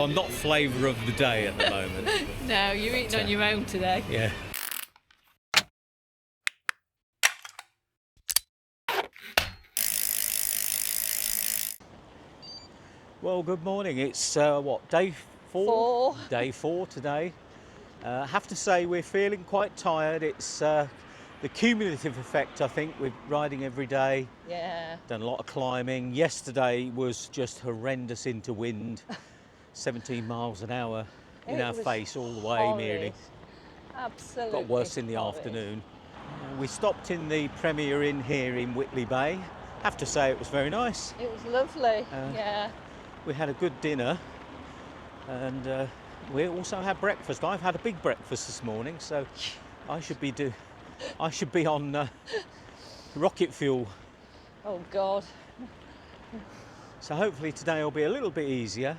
I'm not flavour of the day at the moment. No, you're eating on your own today. Yeah. Well, good morning. It's what, day 4? Day 4 today. Have to say we're feeling quite tired. It's the cumulative effect, I think, with riding every day. Yeah. Done a lot of climbing. Yesterday was just horrendous into wind. 17 miles an hour in our face all the way, horrid. nearly. Absolutely. Got worse in the afternoon. We stopped in the Premier Inn here in Whitley Bay. Have to say it was very nice. It was lovely, yeah. We had a good dinner and we also had breakfast. I've had a big breakfast this morning, so I should be on rocket fuel. Oh God. So hopefully today will be a little bit easier.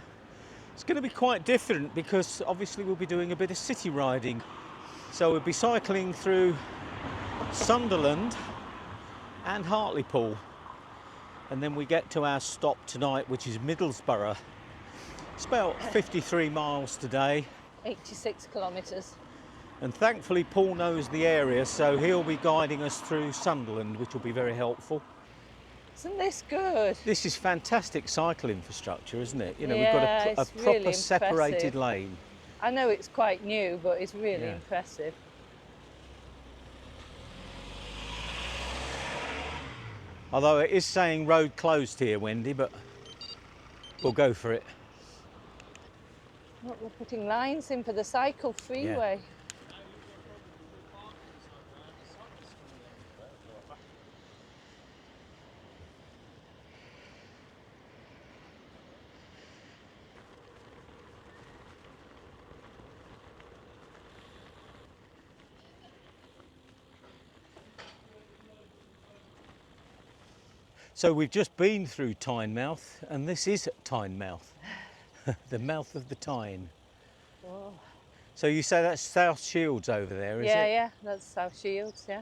It's going to be quite different because obviously we'll be doing a bit of city riding. So we'll be cycling through Sunderland and Hartlepool. And then we get to our stop tonight, which is Middlesbrough. It's about 53 miles today. 86 kilometres. And thankfully Paul knows the area, so he'll be guiding us through Sunderland, which will be very helpful. Isn't this good? This is fantastic cycle infrastructure, isn't it? You know, yeah, we've got a proper really separated lane. I know it's quite new, but it's really impressive. Although it is saying road closed here, Wendy, but we'll go for it. Look, we're putting lines in for the cycle freeway. Yeah. So we've just been through Tynemouth, and this is Tynemouth, the mouth of the Tyne. Whoa. So you say that's South Shields over there, is it? Yeah, that's South Shields, yeah.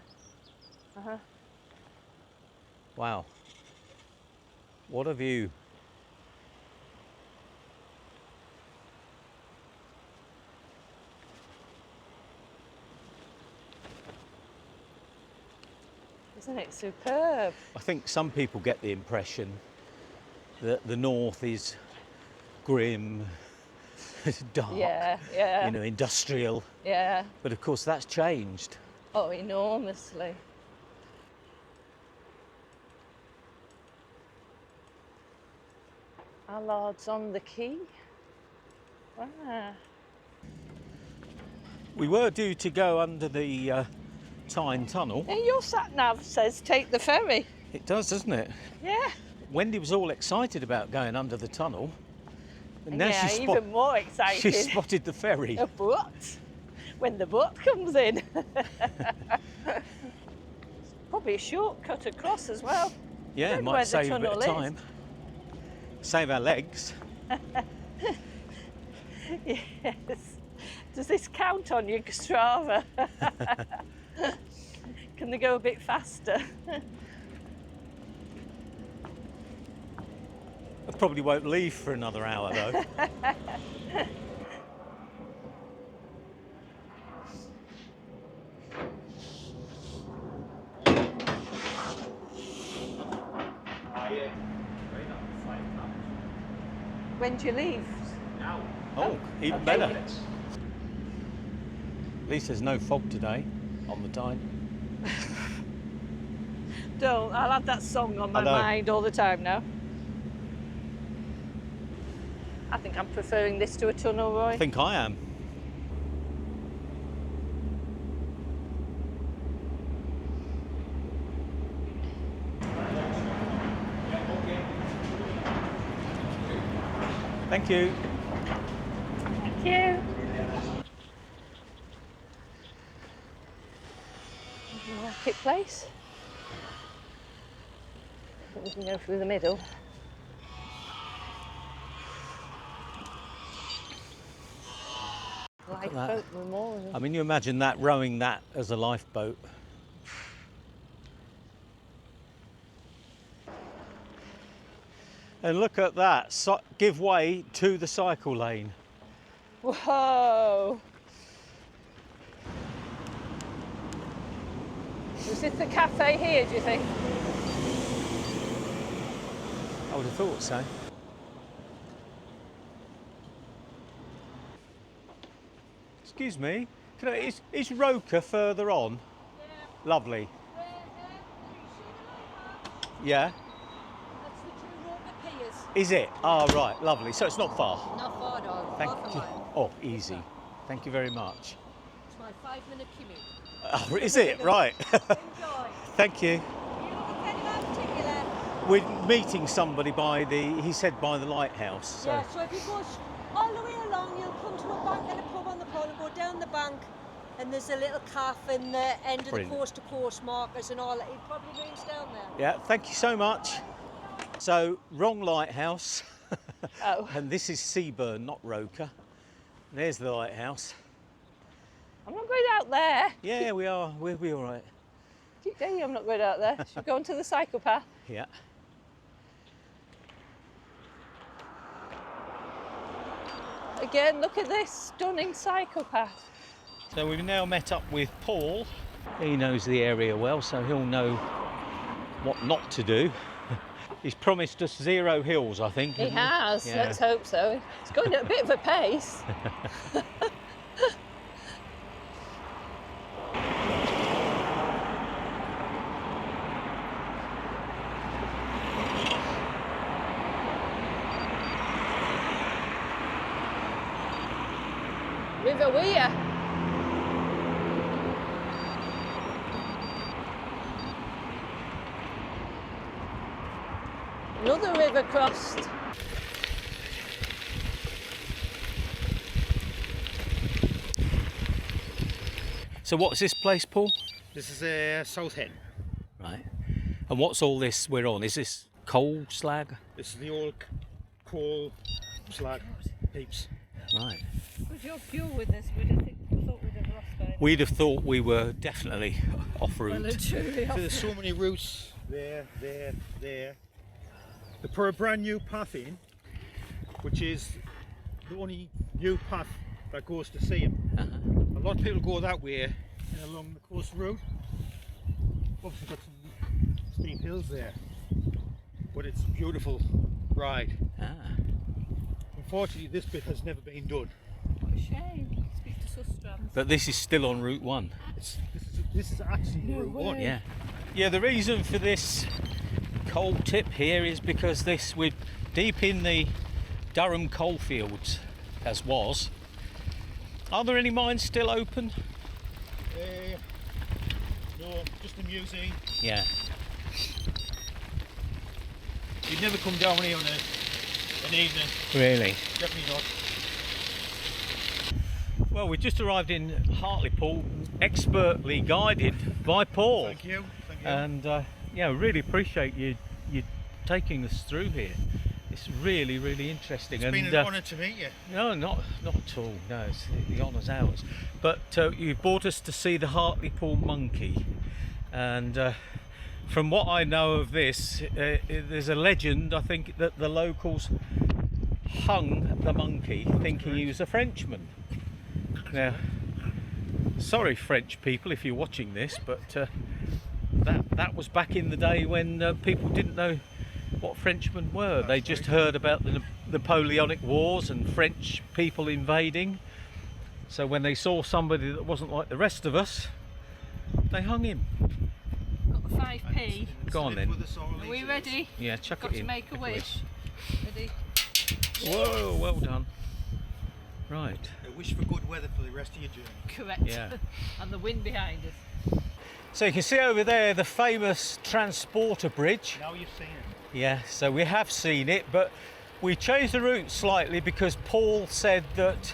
Wow, what a view. Isn't it superb? I think some people get the impression that the north is grim, dark, you know, industrial. Yeah. But of course that's changed. Oh, enormously. Our Lord's on the quay. Wow. We were due to go under the Tyne Tunnel. And your sat-nav says take the ferry. It does, doesn't it? Yeah. Wendy was all excited about going under the tunnel. And now even more excited. She spotted the ferry. A boat. When the boat comes in. Probably a shortcut across as well. Yeah, it might save a bit of time. Save our legs. Yes. Does this count on your Strava? Can they go a bit faster? I probably won't leave for another hour though. When do you leave? Now. Oh, even better. At least there's no fog today on the Tyne. Don't. I'll have that song on my mind all the time now. I think I'm preferring this to a tunnel, Roy. I think I am. Thank you. Thank you. Marketplace. I think we can go through the middle. Lifeboat memorial. I mean, you imagine that, rowing that as a lifeboat. And look at that, give way to the cycle lane. Whoa! Was this the cafe here, do you think? I would have thought so. Excuse me, is Roker further on? Yeah. Lovely. Can you see the light? Yeah. That's the two Roker piers. Is it? Ah, right, lovely. So it's not far. Not far at all. Thank Half a you. mile. Oh, easy. Thank you very much. It's my 5-minute commute. Oh, is it? Right. Enjoy. Thank you. You looking for anyone particular? We're meeting somebody by he said by the lighthouse. So. Yeah, so if you go all the way along, you'll come to a bank and a pub on the pole, and go down the bank, and there's a little cafe in the end of Brilliant. the coast-to-coast markers and all that. It probably means down there. Yeah, thank you so much. So, wrong lighthouse. Oh. And this is Seaburn, not Roker. There's the lighthouse. I'm not going out there. Yeah, we are. We'll be all right. Keep telling you I'm not going out there. Should we go onto the psychopath? Yeah. Again, look at this stunning psychopath. So we've now met up with Paul. He knows the area well, so he'll know what not to do. He's promised us 0 hills, I think. He has, Yeah. let's hope so. It's going at a bit of a pace. River Weir. Another river crossed. So what's this place, Paul? This is South Hen. Right. And what's all this we're on? Is this coal slag? This is the old coal slag heaps. Right. What's your fuel with this? Thought we'd have lost by now. We'd have thought we were definitely off route. Well, truly So there's so many routes there. They put a brand new path in, which is the only new path that goes to Seaham. A lot of people go that way along the coast route. Obviously got some steep hills there, but it's a beautiful ride. Ah. Unfortunately, this bit has never been done. What a shame. Speak to Sustrans. But this is still on Route 1. This is actually No Route way. 1. Yeah. Yeah, the reason for this coal tip here is because we're deep in the Durham coalfields, as was. Are there any mines still open? No, just the museum. Yeah. You'd never come down here on an evening. Really? Definitely not. Well, we just arrived in Hartlepool, expertly guided by Paul. Thank you. Thank you. And yeah, really appreciate you taking us through here. It's really, really interesting. It's been an honour to meet you. No, not at all. No, the honour's ours. But you brought us to see the Hartlepool monkey, and from what I know of this, there's a legend. I think that the locals hung the monkey, thinking he was a Frenchman. Now, sorry, French people, if you're watching this, but that was back in the day when people didn't know what Frenchmen were. They just heard about the Napoleonic Wars and French people invading. So when they saw somebody that wasn't like the rest of us, they hung him. Got the 5p. Go on then. Are we ready? Yeah, chuck Got it to in. make a wish. Ready? Whoa, well done. Right. I wish for good weather for the rest of your journey. Correct. Yeah. And the wind behind us. So you can see over there the famous transporter bridge. Now you've seen it. Yeah, so we have seen it, but we changed the route slightly because Paul said that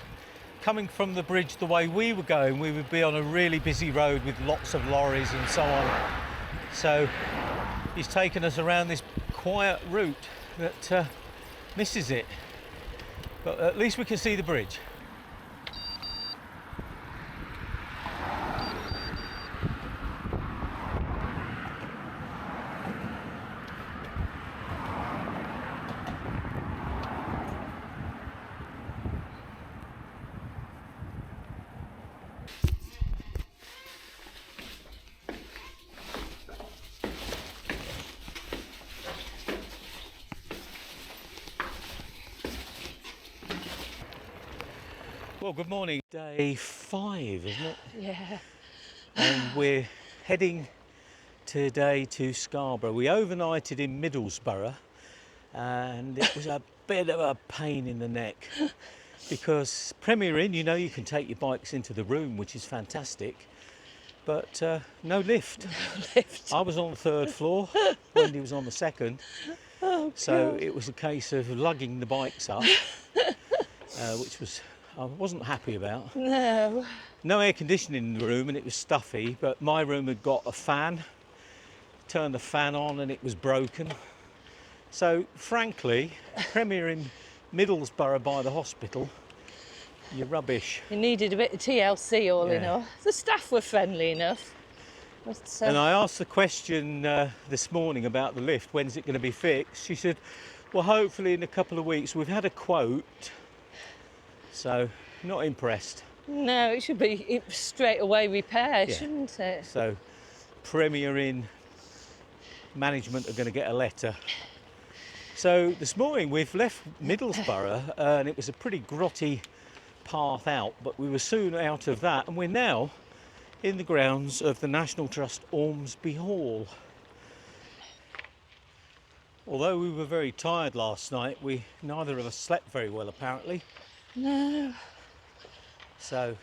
coming from the bridge the way we were going, we would be on a really busy road with lots of lorries and so on. So he's taken us around this quiet route that misses it. But at least we can see the bridge. Well, good morning. Day 5, isn't it? Yeah. And we're heading today to Scarborough. We overnighted in Middlesbrough and it was a bit of a pain in the neck because Premier Inn, you know, you can take your bikes into the room, which is fantastic, but no lift. Lift. I was on the 3rd floor, Wendy was on the 2nd, so it was a case of lugging the bikes up, which was I wasn't happy about. No. No air conditioning in the room and it was stuffy, but my room had got a fan. Turned the fan on and it was broken. So frankly, Premier in Middlesbrough by the hospital, you're rubbish. You needed a bit of TLC all in all. The staff were friendly enough. But, And I asked the question this morning about the lift, when's it going to be fixed? She said, well, hopefully in a couple of weeks. We've had a quote, so not impressed. no, it should be straight away repaired, Yeah. shouldn't it? So Premier Inn management are going to get a letter. So this morning we've left Middlesbrough and it was a pretty grotty path out, but we were soon out of that and we're now in the grounds of the National Trust Ormsby Hall. Although we were very tired last night, neither of us slept very well apparently. No. So,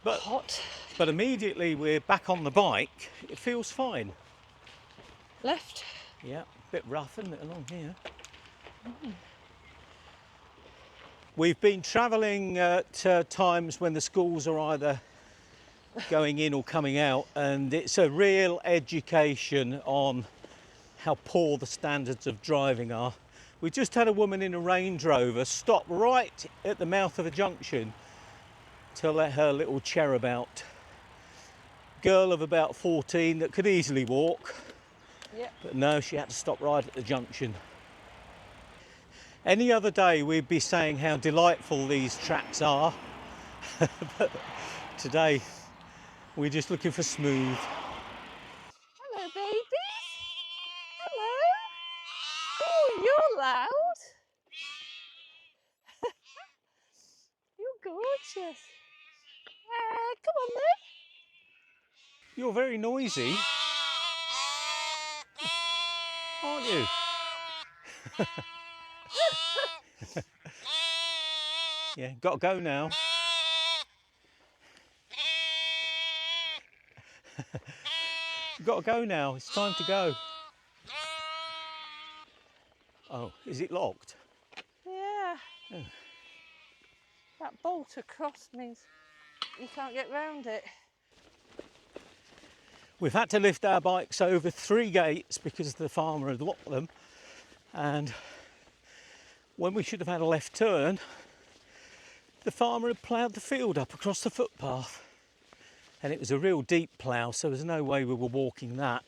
but Hot. immediately we're back on the bike. It feels fine. Left. Yeah, a bit rough, isn't it, along here? We've been travelling at times when the schools are either going in or coming out, and it's a real education on how poor the standards of driving are. We just had a woman in a Range Rover stop right at the mouth of a junction to let her little cherub out. Girl of about 14 that could easily walk. Yep. But no, she had to stop right at the junction. Any other day we'd be saying how delightful these tracks are, but today we're just looking for smooth. Hello, babies. Hello. Oh, you're loud. You're gorgeous. Come on then. You're very noisy, aren't you? Yeah, got to go now. Got to go now, it's time to go. Oh, is it locked? Yeah. Oh. That bolt across means you can't get round it. We've had to lift our bikes over 3 gates because the farmer had locked them, and when we should have had a left turn, the farmer had ploughed the field up across the footpath, and it was a real deep plough, so there's no way we were walking that.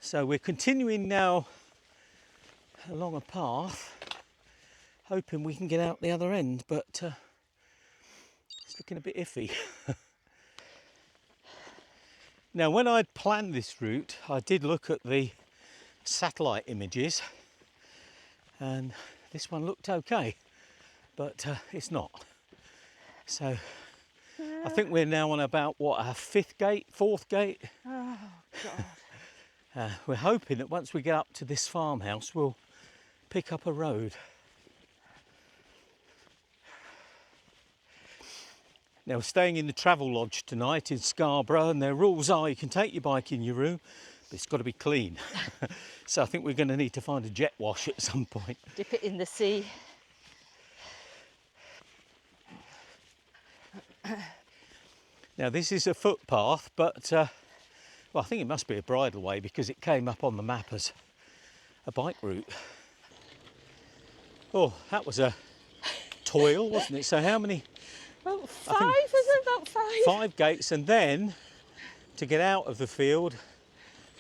So we're continuing now along a path, hoping we can get out the other end, but it's looking a bit iffy. Now, when I'd planned this route, I did look at the satellite images, and this one looked okay, but it's not. So I think we're now on about, what, our 4th gate? Oh, God. We're hoping that once we get up to this farmhouse, we'll pick up a road. Now, we're staying in the Travel Lodge tonight in Scarborough, and their rules are you can take your bike in your room, but it's got to be clean. So I think we're going to need to find a jet wash at some point. Dip it in the sea. Now, this is a footpath, but well, I think it must be a bridleway because it came up on the map as a bike route. Oh, that was a toil, wasn't it? So how many? About 5, is it? About 5? 5 gates, and then to get out of the field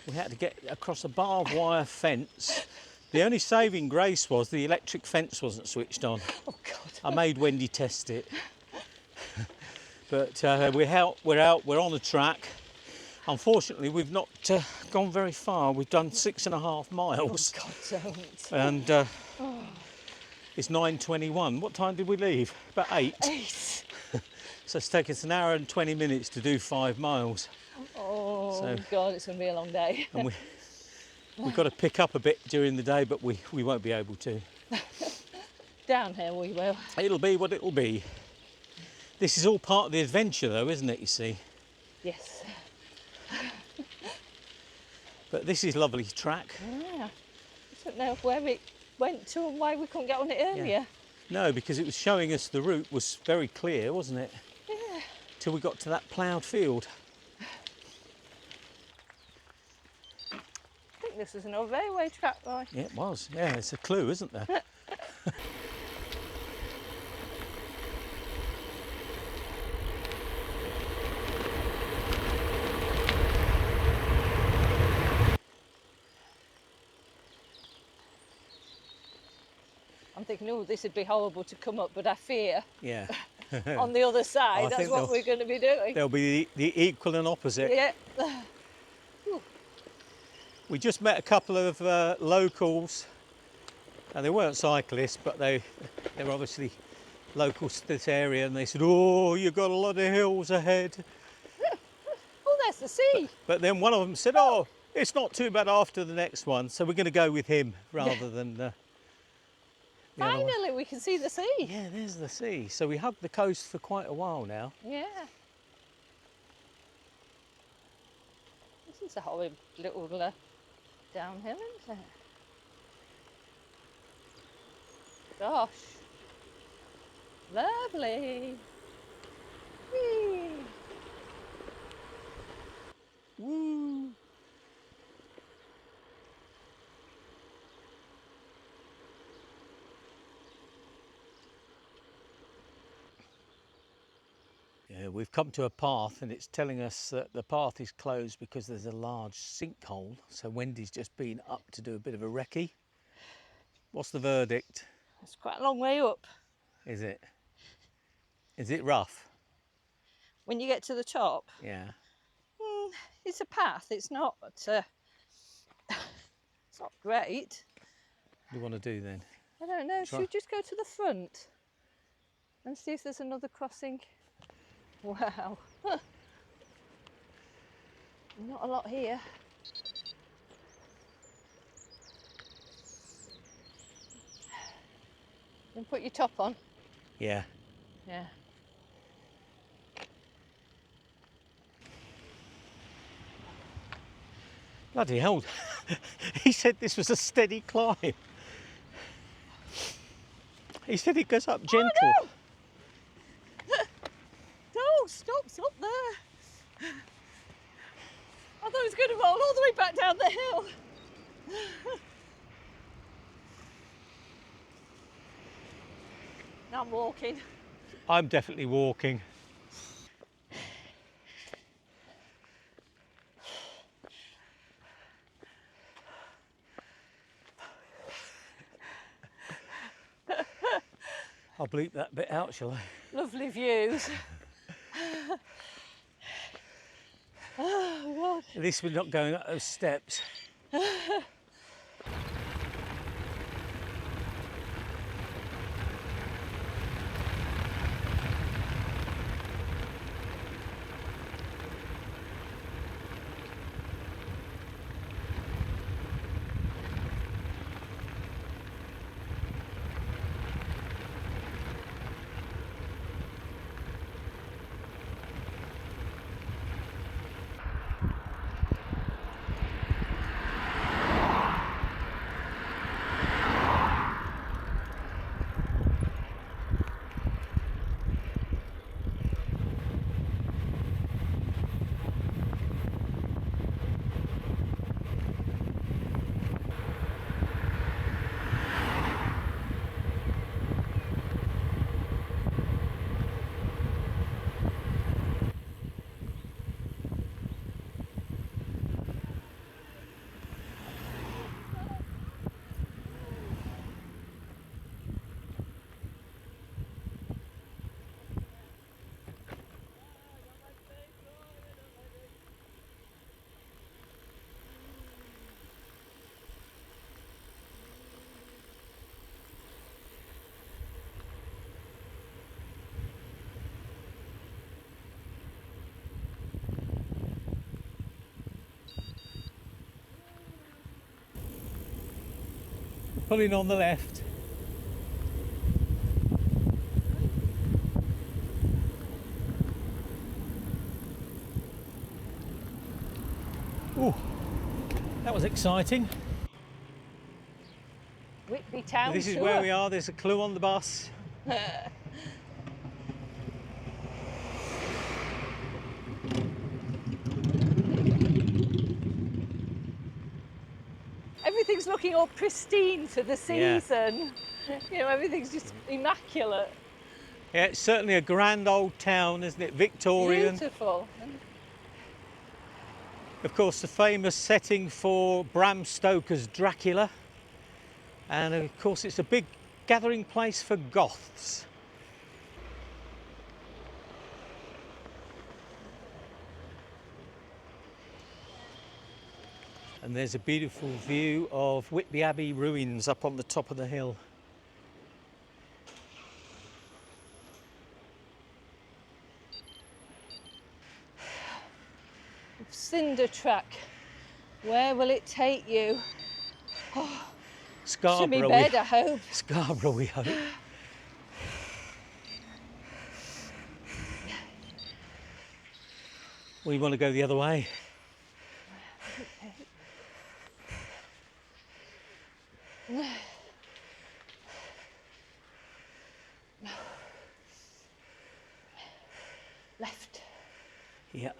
we had to get across a barbed wire fence. The only saving grace was the electric fence wasn't switched on. Oh, God. I made Wendy test it. But we're out, we're on the track. Unfortunately, we've not gone very far. We've done 6.5 miles. God, don't. And it's 9:21. What time did we leave? About 8. 8. So it's taken us an hour and 20 minutes to do 5 miles. Oh, So- God, it's going to be a long day. And we've got to pick up a bit during the day, but we won't be able to. Down here we will. It'll be what it'll be. This is all part of the adventure though, isn't it, you see? Yes. But this is lovely track. Yeah. I don't know where it went to and why we couldn't get on it earlier. No, because it was showing us the route was very clear, wasn't it? Yeah. Till we got to that ploughed field. I think this is an old railway track, Roy. Yeah, it was. Yeah, it's a clue, isn't there? I'm thinking, oh, this would be horrible to come up, but I fear Yeah. on the other side, I that's think what they'll- we're going to be doing. There'll be the equal and opposite. Yeah. We just met a couple of locals, and they weren't cyclists, but they're obviously locals to this area, and they said, "Oh, you've got a lot of hills ahead." Oh, there's the sea. But then one of them said, "Oh, it's not too bad after the next one," so we're going to go with him rather than the other one. Finally, we can see the sea. Yeah, there's the sea. So we hugged the coast for quite a while now. Yeah. This is a horrid little downhill, isn't it? Gosh. Lovely. Whee. Woo! Yeah, we've come to a path and it's telling us that the path is closed because there's a large sinkhole. So Wendy's just been up to do a bit of a recce. What's the verdict? It's quite a long way up. Is it? Is it rough? When you get to the top, Yeah. it's a path. It's not. It's not great. What do you want to do then? I don't know. Try- Should we just go to the front and see if there's another crossing? Wow. Not a lot here. Then put your top on. Yeah. Yeah. Bloody hell. He said this was a steady climb. He said it goes up gentle. Oh, no! No, stop there. I thought it was going to roll all the way back down the hill. Now I'm walking. I'm definitely walking. I'll bleep that bit out, shall I? Lovely views. Oh, God. At least we're not going up those steps. pulling on the left. Ooh, that was exciting. Whitby Town This is Tour. where we are. There's a clue on the bus. Everything's looking all pristine for the season. You know, everything's just immaculate. Yeah, it's certainly a grand old town, isn't it? Victorian. Beautiful. Of course, the famous setting for Bram Stoker's Dracula. And of course, it's a big gathering place for goths. And there's a beautiful view of Whitby Abbey ruins up on the top of the hill. Cinder Track. Where will it take you? Oh, Scarborough, to my bed, I hope. Scarborough, we hope. We want to go the other way. Left. Yeah.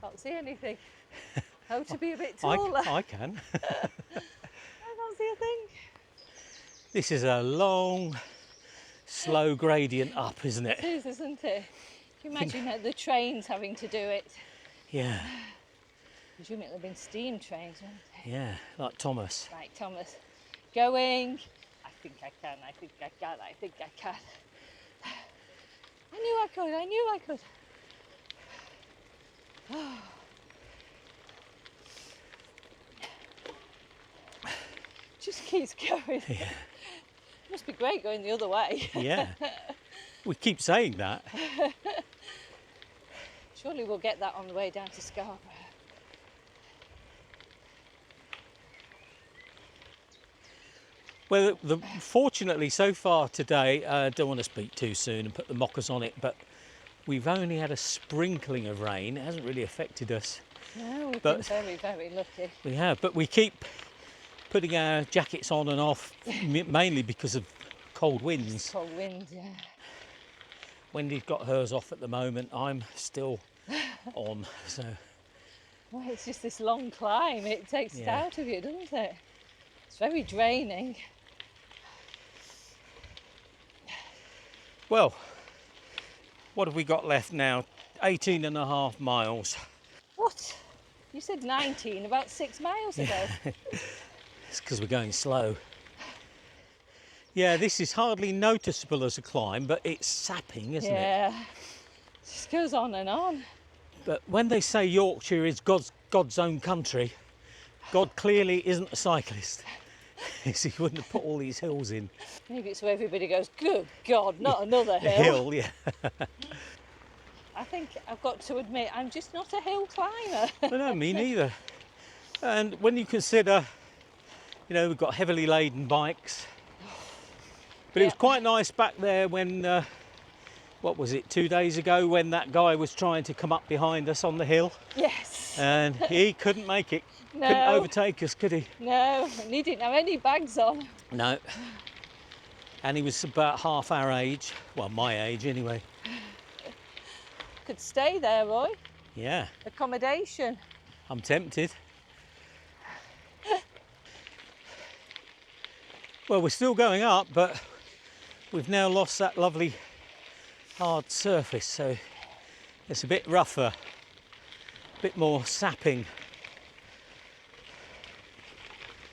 Can't see anything. How to be a bit taller. I can. I can't see a thing. This is a long, slow gradient up, isn't it? It is, isn't it? Can you imagine the trains having to do it? Yeah, Presumably they've been steam trains, won't they? yeah, like Thomas. Right, Thomas. Going. I think I can, I think I can, I think I can. I knew I could, I knew I could. Just keeps going. Yeah. Must be great going the other way. Yeah, we keep saying that. Surely we'll get that on the way down to Scarborough. Well, fortunately so far today, I don't want to speak too soon and put the mockers on it, but we've only had a sprinkling of rain. It hasn't really affected us. No, we've But- been very, very lucky. We have, but we keep putting our jackets on and off, mainly because of cold winds. Cold wind, yeah. Wendy's got hers off at the moment. I'm still on, so Well, it's just this long climb. It takes it Yeah. out of you, doesn't it? It's very draining. well, what have we got left now? 18 and a half miles. What? You said 19 about 6 miles ago. It's because we're going slow. Yeah, this is hardly noticeable as a climb, but it's sapping, isn't it? Yeah. Just goes on and on. But when they say Yorkshire is God's own country, God clearly isn't a cyclist. He wouldn't have put all these hills in. Maybe it's where everybody goes, good God, not another The hill. hill, yeah. I think I've got to admit, I'm just not a hill climber. But no, me neither. And when you consider, you know, we've got heavily laden bikes. But it was Yeah. quite nice back there when, what was it, 2 days ago, when that guy was trying to come up behind us on the hill. Yes. And he couldn't make it. No. Couldn't overtake us, could he? No, and he didn't have any bags on. No. And he was about half our age. Well, my age anyway. Could stay there, Roy. Yeah, Accommodation. I'm tempted. Well, we're still going up, but we've now lost that lovely hard surface, so it's a bit rougher, a bit more sapping.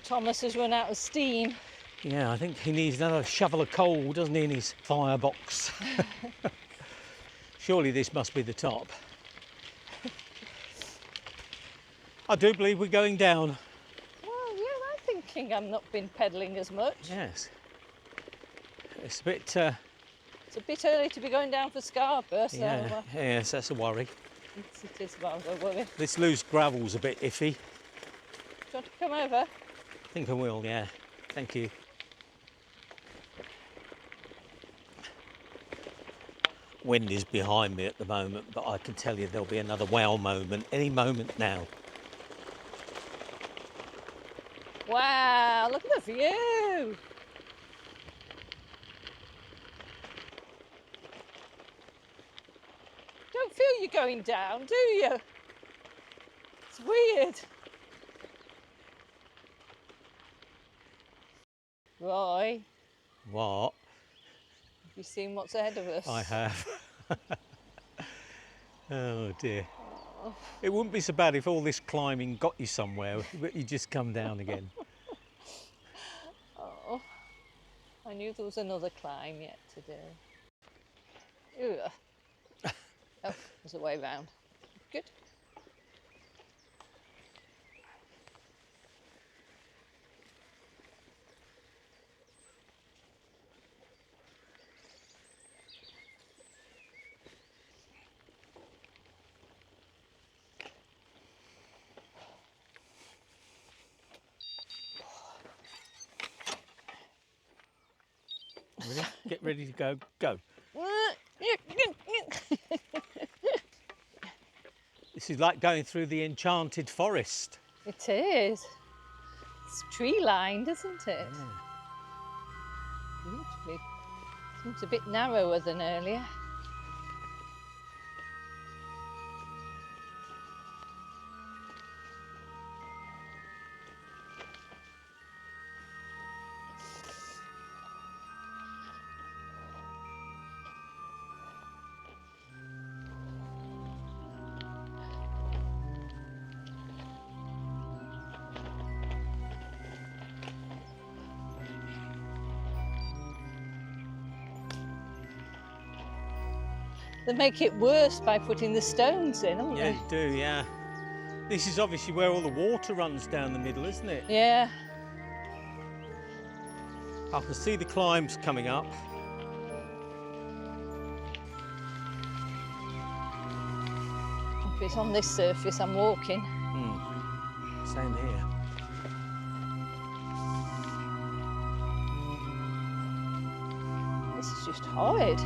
Thomas has run out of steam. Yeah, I think he needs another shovel of coal, doesn't he, in his firebox? Surely this must be the top. I do believe we're going down. Well, yeah, I'm thinking I've not been pedalling as much. Yes. It's a bit... It's a bit early to be going down for Scarborough, so... yeah, yes, that's a worry. It is rather a worry. This loose gravel's a bit iffy. Do you want to come over? I think I will, yeah. Thank you. Wind is behind me at the moment, but I can tell you there'll be another wow moment any moment now. Wow, look at the view! Don't feel you're going down, do you? It's weird. Roy, What? have you seen what's ahead of us? I have. Oh dear. It wouldn't be so bad if all this climbing got you somewhere, but you just come down again. Oh, I knew there was another climb yet to do. Ugh. Oh, there's a way round. Good. Ready? Get ready to go. Go. This is like going through the enchanted forest. It is. It's tree lined, isn't it? Yeah. Beautifully. Seems a bit narrower than earlier. They make it worse by putting the stones in, don't Yeah, they? you do, yeah. This is obviously where all the water runs down the middle, isn't it? Yeah. I can see the climbs coming up. If it's on this surface, I'm walking. Same here. This is just horrid.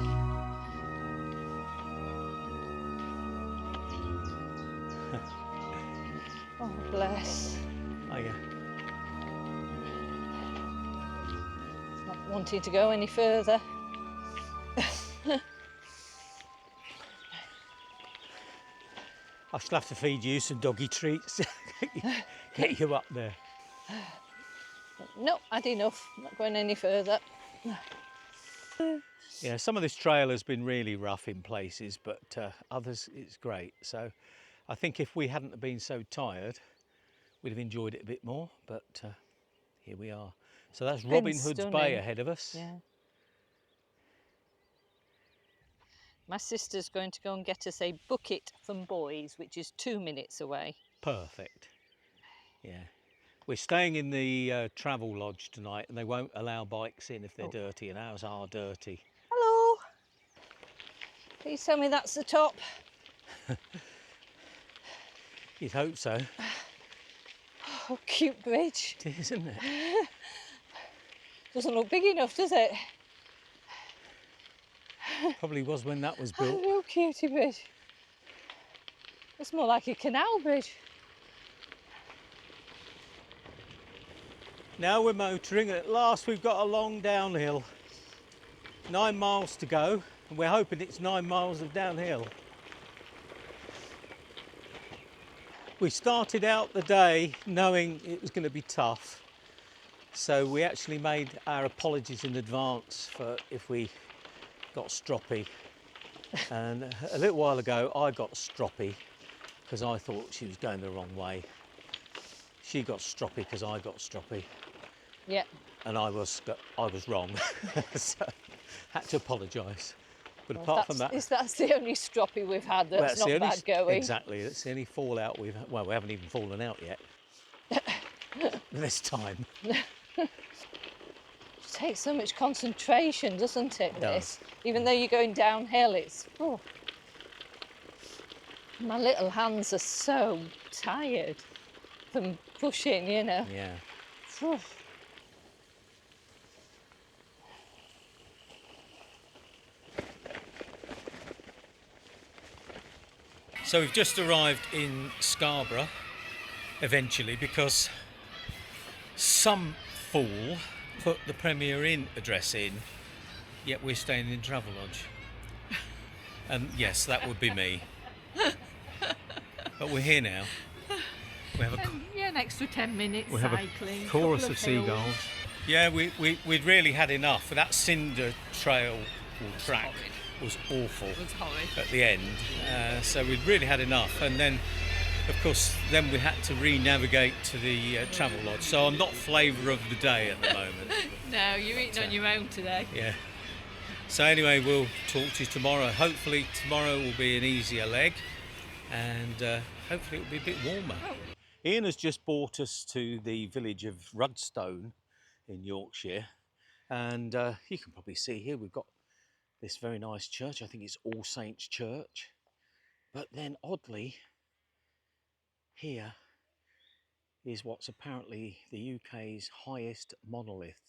Oh, bless. Oh, yeah. Not wanting to go any further. I shall have to feed you some doggy treats. Get you up there. No, had enough. Not going any further. Yeah, some of this trail has been really rough in places, but others it's great. So I think if we hadn't have been so tired, we'd have enjoyed it a bit more, but here we are. So that's Robin Hood's stunning. Bay ahead of us. Yeah. My sister's going to go and get us a bucket from Boys, which is 2 minutes away. Perfect. Yeah. We're staying in the travel lodge tonight, and they won't allow bikes in if they're dirty, and ours are dirty. Hello. Please tell me that's the top. You'd hope so. Oh, cute bridge. It is, isn't it? Doesn't look big enough, does it? Probably was when that was built. Oh, cutie bridge. It's more like a canal bridge. Now we're motoring, and at last we've got a long downhill. 9 miles to go, and we're hoping it's 9 miles of downhill. We started out the day knowing it was going to be tough, so we actually made our apologies in advance for if we got stroppy. And a little while ago I got stroppy because I thought she was going the wrong way. She got stroppy because I got stroppy, Yeah. and I was wrong, so had to apologise. But Well, apart from that, that's the only stroppy we've had that's the not only, bad going. exactly, that's the only fallout we've. Well, we haven't even fallen out yet. This time. It takes so much concentration, doesn't it, It this? does. Even though you're going downhill, it's... Oh. My little hands are so tired from pushing, you know. Yeah. Oh. So we've just arrived in Scarborough, eventually, because some fool put the Premier Inn address in, yet we're staying in Travelodge. And yes, that would be me. But we're here now. We have An extra 10 minutes we have cycling. a chorus of couple hills. seagulls. Yeah, we'd really had enough. That Cinder Trail or track was awful It was horrid. at the end. So we'd really had enough. And then, of course, then we had to re-navigate to the Travelodge. So I'm not flavour of the day at the moment. No, you're eating on your own today. Yeah. So anyway, we'll talk to you tomorrow. Hopefully tomorrow will be an easier leg, and hopefully it'll be a bit warmer. Ian has just brought us to the village of Rudstone in Yorkshire, and you can probably see here we've got this very nice church. I think it's All Saints Church. But then oddly, here is what's apparently the UK's highest monolith.